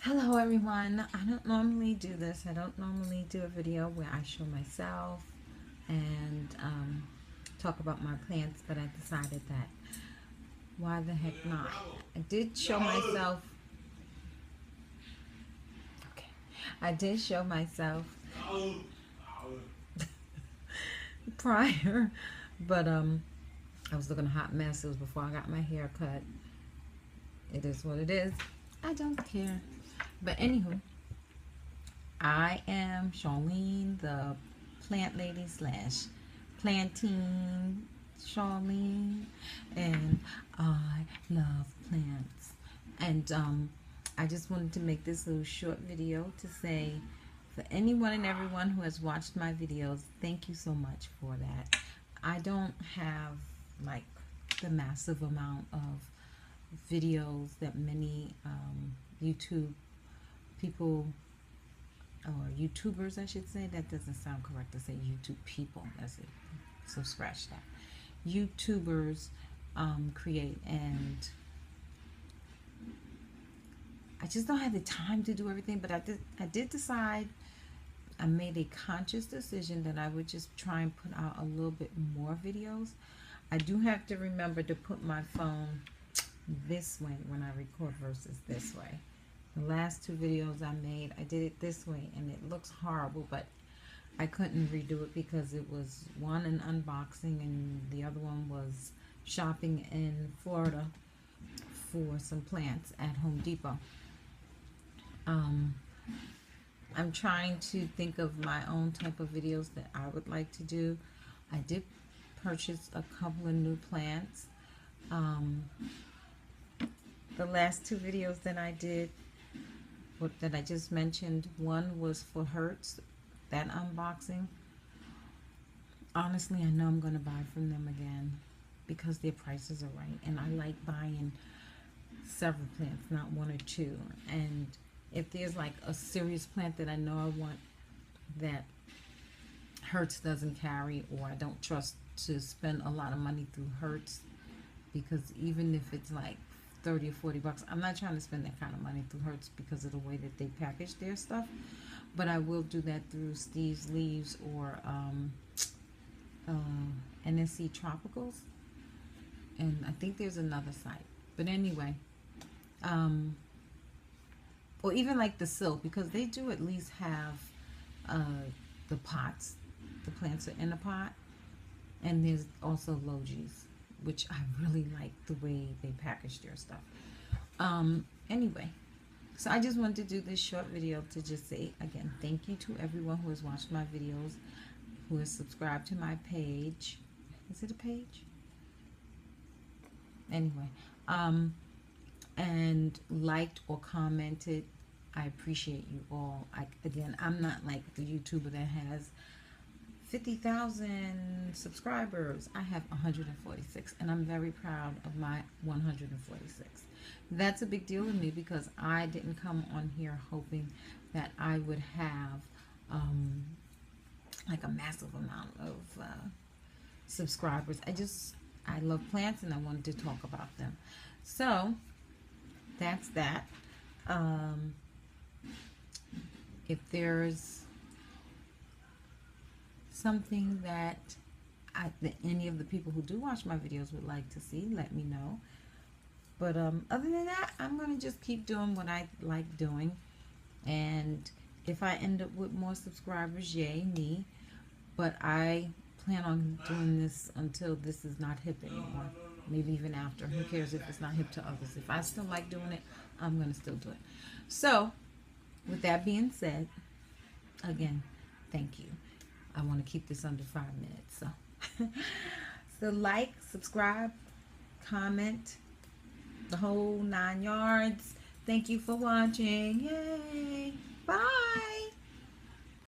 Hello everyone. I don't normally do this. I don't normally do a video where I show myself and talk about my plants, but I decided that why the heck not? I did show myself. Okay. I did show myself prior, but I was looking a hot mess. It was before I got my hair cut. It is what it is. I don't care. But anywho, I am Charlene, the plant lady slash planting Charlene, and I love plants. And I just wanted to make this little short video to say for anyone and everyone who has watched my videos, thank you so much for that. I don't have like the massive amount of videos that many YouTube people or YouTubers, I should say. That doesn't sound correct to say YouTube people. That's it. So scratch that. YouTubers create, and I just don't have the time to do everything. But I did decide. I made a conscious decision that I would just try and put out a little bit more videos. I do have to remember to put my phone this way when I record versus this way. The last two videos I made, I did it this way and it looks horrible, but I couldn't redo it because it was one an unboxing and the other one was shopping in Florida for some plants at Home Depot. I'm trying to think of my own type of videos that I would like to do. I did purchase a couple of new plants. The last two videos that I did, that I just mentioned, one was for Hertz, that unboxing. Honestly, I know I'm going to buy from them again because their prices are right, and I like buying several plants, not one or two. And if there's like a serious plant that I know I want that Hertz doesn't carry, or I don't trust to spend a lot of money through Hertz, because even if it's like 30 or 40 bucks, I'm not trying to spend that kind of money through Hertz because of the way that they package their stuff. But I will do that through Steve's Leaves or NSC Tropicals, and I think there's another site. But anyway, or even like the Silk, because they do at least have the pots. The plants are in a pot, and there's also Logis, which I really like the way they package their stuff. Anyway, so I just wanted to do this short video to just say again, thank you to everyone who has watched my videos, who has subscribed to my page. Is it a page? Anyway, and liked or commented. I appreciate you all. Again, I'm not like the YouTuber that has 50,000 subscribers. I have 146, and I'm very proud of my 146. That's a big deal to me because I didn't come on here hoping that I would have like a massive amount of subscribers. I love plants and I wanted to talk about them. So that's that. If there's something that any of the people who do watch my videos would like to see, let me know. But other than that, I'm going to just keep doing what I like doing. And if I end up with more subscribers, yay me. But I plan on doing this until this is not hip anymore. Maybe even after. Who cares if it's not hip to others? If I still like doing it, I'm going to still do it. So, with that being said, again, thank you. I want to keep this under 5 minutes. So like, subscribe, comment, the whole 9 yards. Thank you for watching. Yay. Bye.